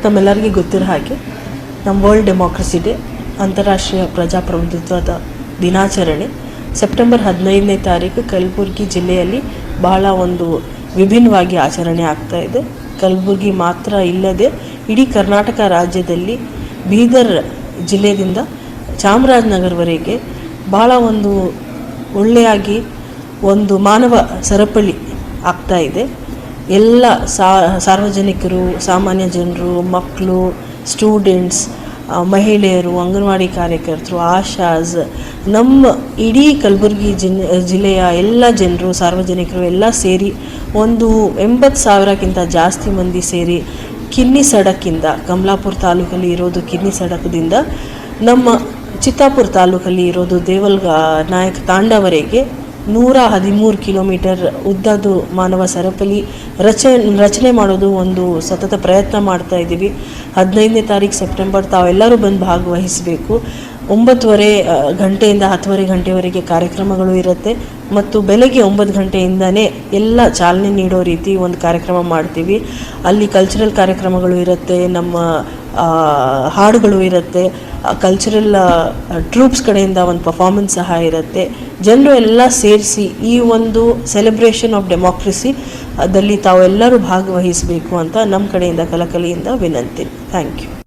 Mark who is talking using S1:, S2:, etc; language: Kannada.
S1: ತಮ್ಮೆಲ್ಲರಿಗೂ ಗೊತ್ತಿರೋ ಹಾಗೆ ನಮ್ಮ ವರ್ಲ್ಡ್ ಡೆಮೋಕ್ರಸಿ ಡೇ, ಅಂತಾರಾಷ್ಟ್ರೀಯ ಪ್ರಜಾಪ್ರಭುತ್ವದ ದಿನಾಚರಣೆ ಸೆಪ್ಟೆಂಬರ್ 15ನೇ ತಾರೀಕು ಕಲಬುರಗಿ ಜಿಲ್ಲೆಯಲ್ಲಿ ಬಹಳ ಒಂದು ವಿಭಿನ್ನವಾಗಿ ಆಚರಣೆ ಆಗ್ತಾ ಇದೆ. ಕಲಬುರಗಿ ಮಾತ್ರ ಇಲ್ಲದೆ ಇಡೀ ಕರ್ನಾಟಕ ರಾಜ್ಯದಲ್ಲಿ ಬೀದರ್ ಜಿಲ್ಲೆಯಿಂದ ಚಾಮರಾಜನಗರವರೆಗೆ ಬಹಳ ಒಂದು ಒಳ್ಳೆಯಾಗಿ ಒಂದು ಮಾನವ ಸರಪಳಿ ಆಗ್ತಾ ಇದೆ. ಎಲ್ಲ ಸಾರ್ವಜನಿಕರು, ಸಾಮಾನ್ಯ ಜನರು, ಮಕ್ಕಳು, ಸ್ಟೂಡೆಂಟ್ಸ್, ಮಹಿಳೆಯರು, ಅಂಗನವಾಡಿ ಕಾರ್ಯಕರ್ತರು, ಆಶಾಸ್, ನಮ್ಮ ಇಡೀ ಕಲಬುರಗಿ ಜಿಲ್ಲೆಯ ಎಲ್ಲ ಜನರು, ಸಾರ್ವಜನಿಕರು ಎಲ್ಲ ಸೇರಿ ಒಂದು 80,000ಕ್ಕಿಂತ ಜಾಸ್ತಿ ಮಂದಿ ಸೇರಿ ಕಿನ್ನಿ ಸಡಕ್ಕಿಂದ, ಕಮಲಾಪುರ ತಾಲೂಕಲ್ಲಿ ಇರೋದು ಕಿನ್ನಿ ಸಡಕದಿಂದ ನಮ್ಮ ಚಿತ್ತಾಪುರ ತಾಲೂಕಲ್ಲಿ ಇರೋದು ದೇವಲ್ ನಾಯಕ್ ತಾಂಡವರೆಗೆ 113 ಕಿಲೋಮೀಟರ್ ಉದ್ದದ್ದು ಮಾನವ ಸರಪಳಿ ರಚನೆ ಮಾಡೋದು ಒಂದು ಸತತ ಪ್ರಯತ್ನ ಮಾಡ್ತಾ ಇದ್ದೀವಿ. 15ನೇ ತಾರೀಕು ಸೆಪ್ಟೆಂಬರ್ ತಾವೆಲ್ಲರೂ ಬಂದು ಭಾಗವಹಿಸಬೇಕು. 9:30 ಗಂಟೆಯಿಂದ 10:30 ಗಂಟೆವರೆಗೆ ಕಾರ್ಯಕ್ರಮಗಳು ಇರುತ್ತೆ ಮತ್ತು ಬೆಳಗ್ಗೆ 9 ಗಂಟೆಯಿಂದನೇ ಎಲ್ಲ ಚಾಲನೆ ನೀಡೋ ರೀತಿ ಒಂದು ಕಾರ್ಯಕ್ರಮ ಮಾಡ್ತೀವಿ. ಅಲ್ಲಿ ಕಲ್ಚರಲ್ ಕಾರ್ಯಕ್ರಮಗಳು ಇರುತ್ತೆ, ನಮ್ಮ ಹಾಡುಗಳು ಇರುತ್ತೆ, ಕಲ್ಚರಲ್ ಟ್ರೂಪ್ಸ್ ಕಡೆಯಿಂದ ಒಂದು ಪರ್ಫಾರ್ಮೆನ್ಸ್ ಸಹ ಇರುತ್ತೆ. ಜನರು ಎಲ್ಲ ಸೇರಿಸಿ ಈ ಒಂದು ಸೆಲೆಬ್ರೇಷನ್ ಆಫ್ ಡೆಮೋಕ್ರಸಿ ಅದಲ್ಲಿ ತಾವೆಲ್ಲರೂ ಭಾಗವಹಿಸಬೇಕು ಅಂತ ನಮ್ಮ ಕಡೆಯಿಂದ ಕಳಕಳಿಯಿಂದ ವಿನಂತಿ. Thank you.